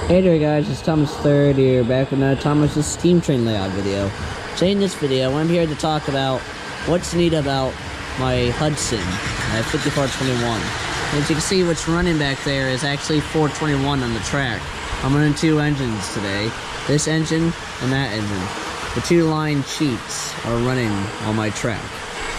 Hey there guys, it's Thomas 3rd here, back with another Thomas's Steam Train layout video. Today in this video, I'm here to talk about what's neat about my Hudson at 5421. As you can see, what's running back there is actually 421 on the track. I'm running two engines today, this engine and that engine. The two line cheats are running on my track.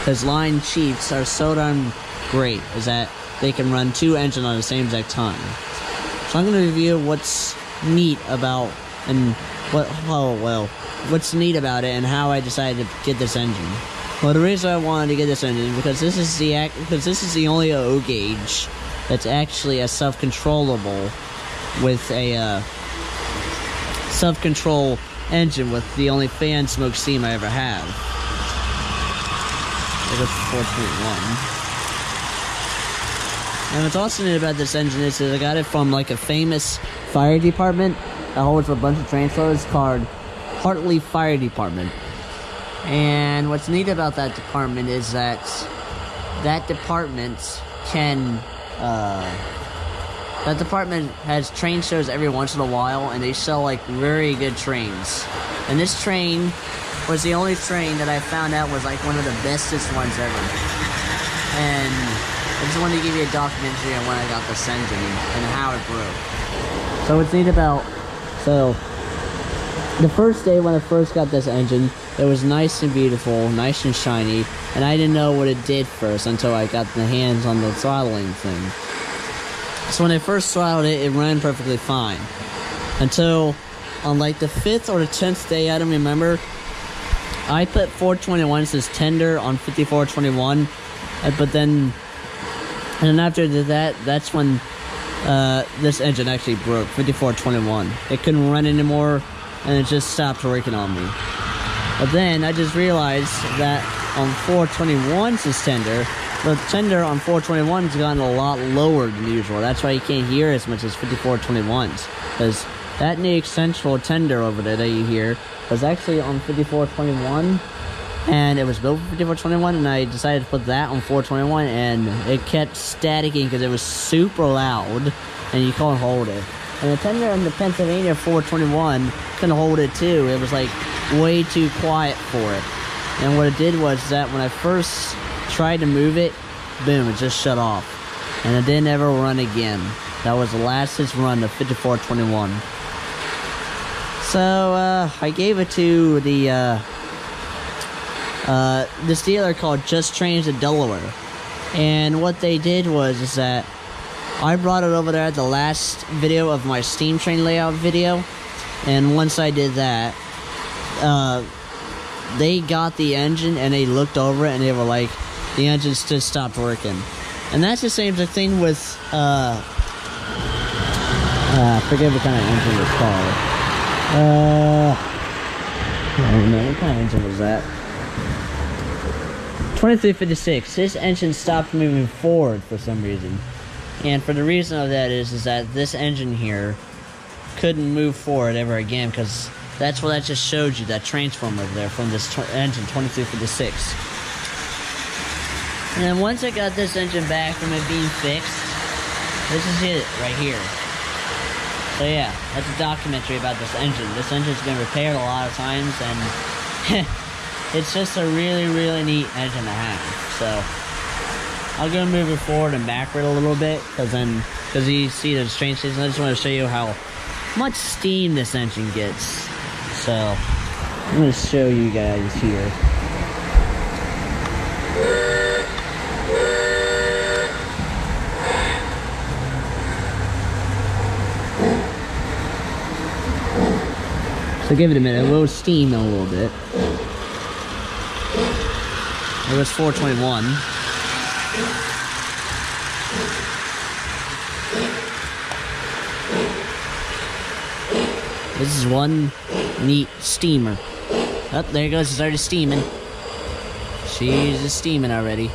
Because line cheats are so darn great, is that they can run two engines on the same exact time. So I'm going to review what's neat about what's neat about it and how I decided to get this engine. Well, the reason I wanted to get this engine is because this is the only O gauge that's actually a self-controllable with a self-control engine with the only fan smoke steam I ever have. There's 4.1. And what's also neat about this engine is that I got it from like a famous fire department that holds a bunch of transfers called Hartley Fire Department. And what's neat about that department is that that department has train shows every once in a while, and they sell like very good trains. And this train was the only train that I found out was like one of the bestest ones ever. And I just wanted to give you a documentary on when I got this engine and how it broke. So what's neat about, the first day when I first got this engine, it was nice and beautiful, nice and shiny, and I didn't know what it did first until I got the hands on the throttling thing. So when I first throttled it, it ran perfectly fine. Until on like the 5th or the 10th day, I don't remember, I put 421 as tender on 5421, but then after that, that's when this engine actually broke, 5421. It couldn't run anymore, and it just stopped working on me. But then I just realized that on 421's tender, the tender on 421's gotten a lot lower than usual. That's why you can't hear as much as 5421's, because that new central tender over there that you hear was actually on 5421. And it was built for 5421, and I decided to put that on 421, and it kept staticking because it was super loud, and you couldn't hold it. And the tender in the Pennsylvania 421 couldn't hold it too. It was like way too quiet for it. And what it did was that when I first tried to move it, boom, it just shut off. And it didn't ever run again. That was the last run of 5421. So, I gave it to this dealer called Just Trains in Delaware, and what they did was that I brought it over there at the last video of my steam train layout video, and once I did that, they got the engine and they looked over it and they were like, the engine just stopped working. And that's the same thing with I forget what kind of engine it's called. I don't know, what kind of engine was that? 2356, this engine stopped moving forward for some reason. And for the reason of that is that this engine here couldn't move forward ever again, because that's what I just showed you, that transformer there from this engine, 2356. And then once I got this engine back from it being fixed, this is it right here. So yeah, that's a documentary about this engine. This engine's been repaired a lot of times, and it's just a really, really neat engine to have. So I'll go move it forward and backward a little bit, because you see the train station. I just want to show you how much steam this engine gets. So I'm going to show you guys here. So give it a minute. We'll steam a little bit. It was 421. This is one neat steamer. Oh, there it goes. It's already steaming. She's just steaming already.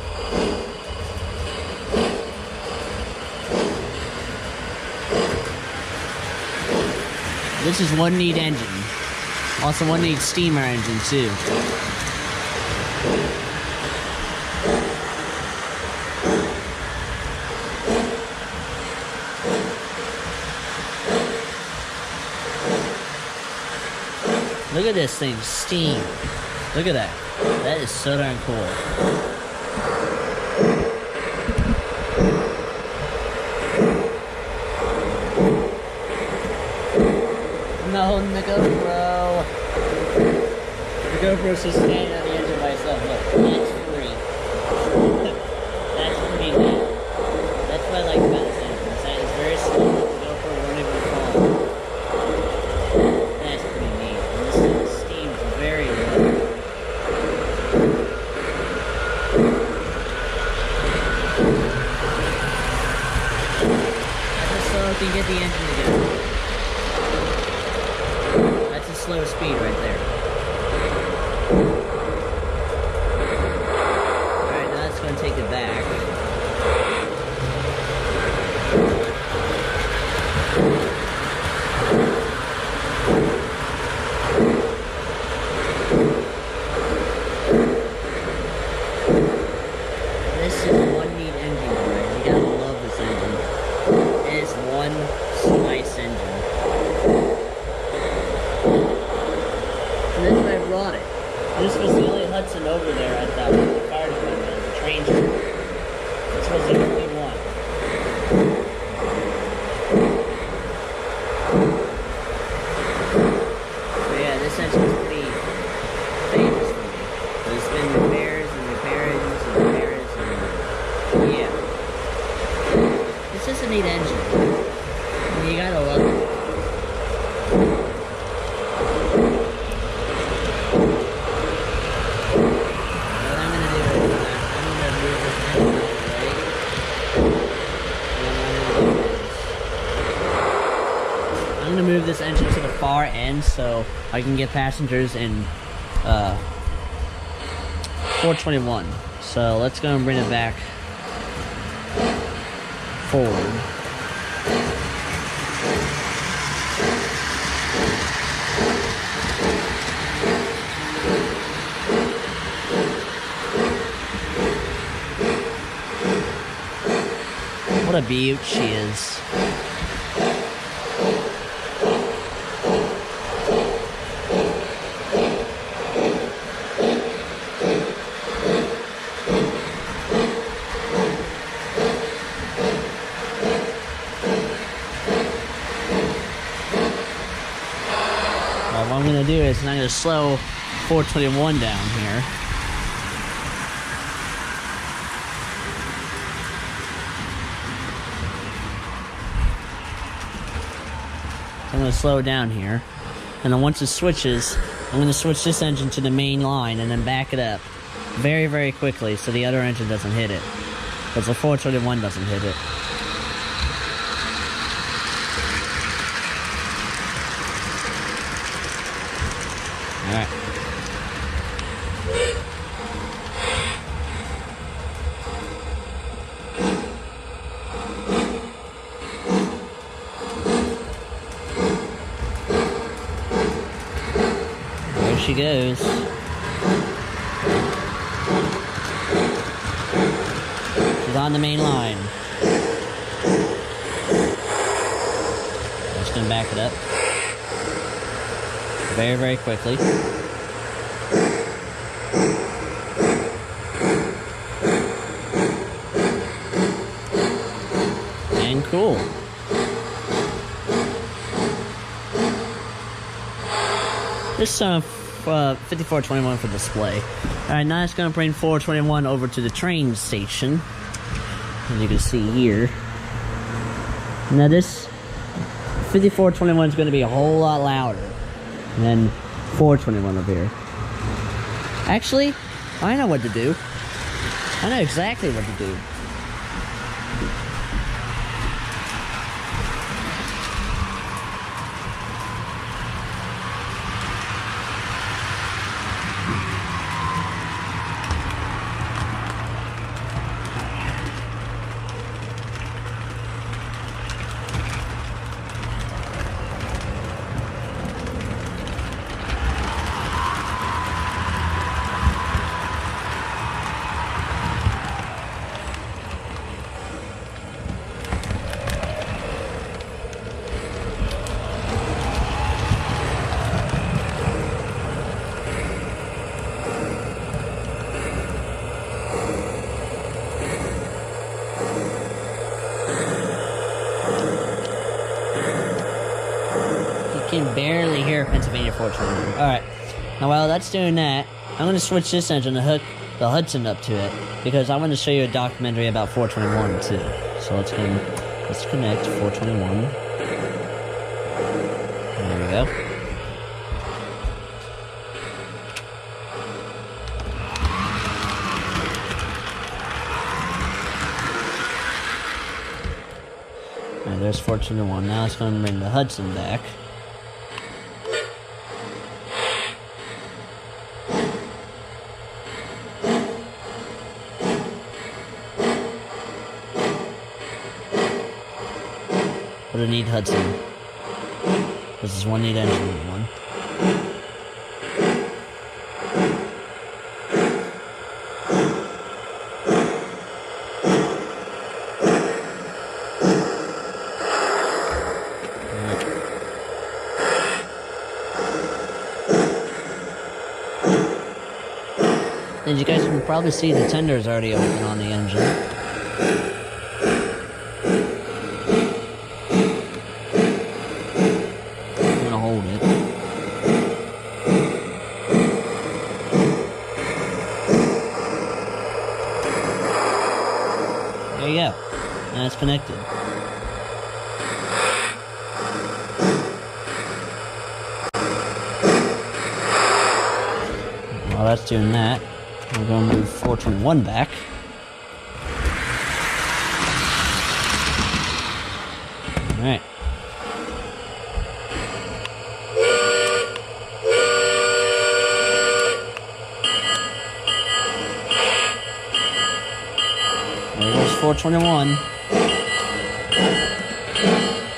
This is one neat engine. Also one neat steamer engine too. at this thing, steam. Look at that. That is so darn cool. I'm not holding the GoPro. The GoPro's just standing on the edge of myself. Look, that's free. That's pretty neat. That's what I like about this engine. It's very slow. The GoPro won't even fall. That's pretty neat. And this thing steams very low. That's how slow I can get the engine to go. That's a slow speed right there. Alright, now that's going to take it back. This is one neat engine, guys. You gotta love this engine. It is one nice engine. And that's why I brought it. This was the only Hudson over there at the fire department, the train track. This was the only one. But yeah, this engine's pretty famous for me. There's been repairs and repairs and repairs and yeah. It's just a neat engine. And you gotta love it. I'm gonna move this engine to the far end so I can get passengers in 421. So let's go and bring it back forward. What a beaut she is. What I'm going to do is I'm going to slow 421 down here. I'm going to slow it down here. And then once it switches, I'm going to switch this engine to the main line and then back it up very, very quickly so the other engine doesn't hit it. Because the 421 doesn't hit it. Alright. There she goes. She's on the main line. I'm just gonna back it up. Very, very quickly. And cool. This 5421 for display. Alright, now it's going to bring 421 over to the train station. As you can see here. Now this 5421 is going to be a whole lot louder than 421 over here. Actually, I know what to do. I know exactly what to do. can barely hear Pennsylvania 421. Alright, now while that's doing that, I'm going to switch this engine and hook the Hudson up to it, because I want to show you a documentary about 421 too. So let's connect 421. There we go. Alright, there's 421. Now it's going to bring the Hudson back. What do I need Hudson? This is one need engine one. And you guys can probably see the tender is already open on the engine. There you go. And it's connected. While that's doing that, we're going to move 421 back. Alright. There goes 421.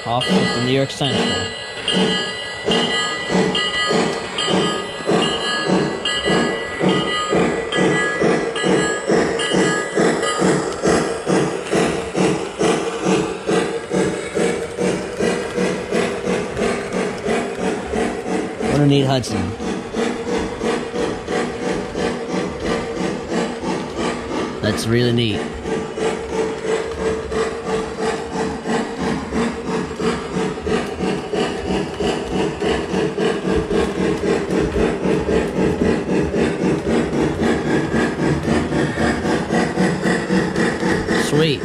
Off with the New York Central. What do we need Hudson? That's really neat. Sweet.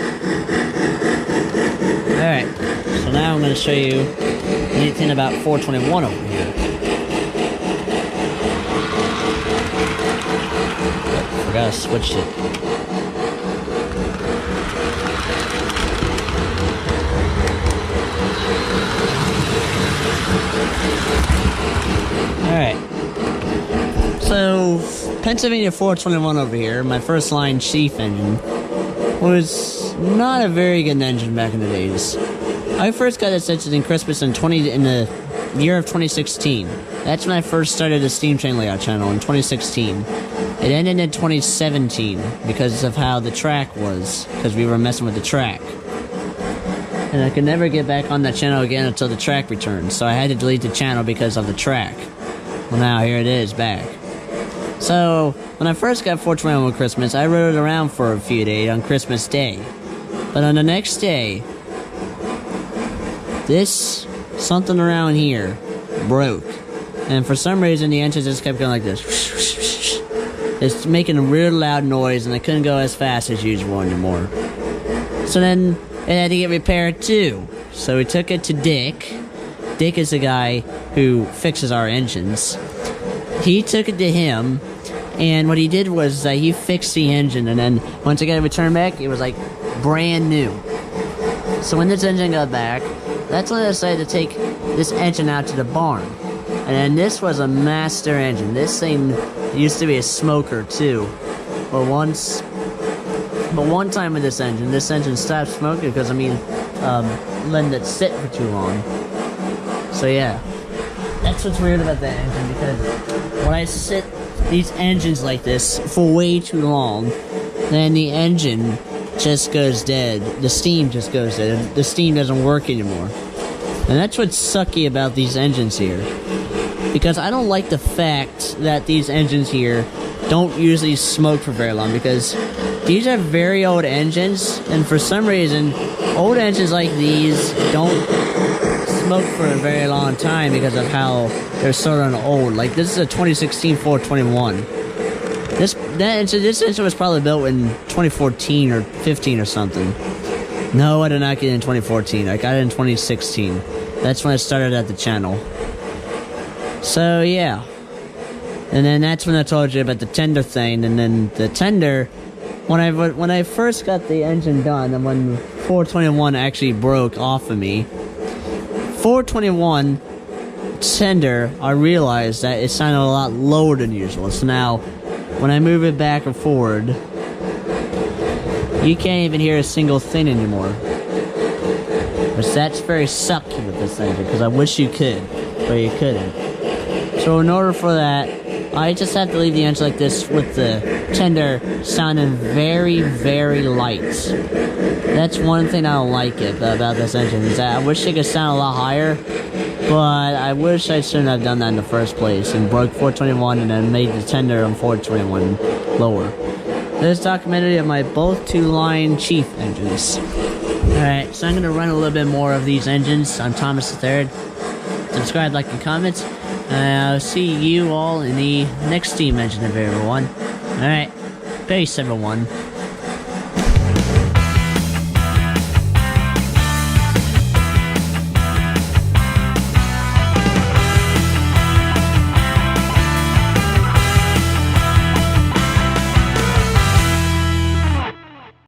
Alright, so now I'm going to show you anything about 421 over here. Oh, forgot I switched it. Alright. So, Pennsylvania 421 over here, my first line Chief engine, was not a very good engine back in the days. I first got this engine in Christmas in the year of 2016. That's when I first started the Steam Chain Layout channel in 2016. It ended in 2017 because of how the track was, because we were messing with the track. And I could never get back on that channel again until the track returned, so I had to delete the channel because of the track. Well, now here it is back. So, when I first got 421 with Christmas, I rode it around for a few days on Christmas Day. But on the next day, this something around here broke. And for some reason, the engine just kept going like this. It's making a real loud noise, and I couldn't go as fast as usual anymore. So then, it had to get repaired too. So we took it to Dick. Dick is the guy who fixes our engines. He took it to him, and what he did was he fixed the engine, and then once I got it returned back, it was like brand new. So when this engine got back, that's when I decided to take this engine out to the barn. And then this was a master engine. This thing used to be a smoker too. But one time with this engine stopped smoking because, letting it sit for too long. So yeah, that's what's weird about that engine, because when I sit these engines like this for way too long, then the engine just goes dead. The steam just goes dead. The steam doesn't work anymore. And that's what's sucky about these engines here. Because I don't like the fact that these engines here don't usually smoke for very long, because these are very old engines, and for some reason, old engines like these don't smoked for a very long time because of how they're sort of old. Like, this is a 2016 421. This engine was probably built in 2014 or 15 or something. No, I did not get it in 2014. I got it in 2016. That's when I started at the channel. So, yeah. And then that's when I told you about the tender thing. And then the tender, when I first got the engine done, and when 421 actually broke off of me, 421 tender, I realized that it sounded a lot lower than usual. So now, when I move it back and forward, you can't even hear a single thing anymore. Which that's very sucky with this engine, because I wish you could, but you couldn't. So in order for that, I just have to leave the engine like this with the tender sounding very, very light. That's one thing I don't like about this engine, is that I wish it could sound a lot higher, but I wish I shouldn't have done that in the first place and broke 421 and then made the tender on 421 lower. This documentary of my both two-line Chief engines. Alright, so I'm going to run a little bit more of these engines. I'm Thomas III. Subscribe, like, and comment. And I'll see you all in the next steam engine of everyone. Alright, peace everyone.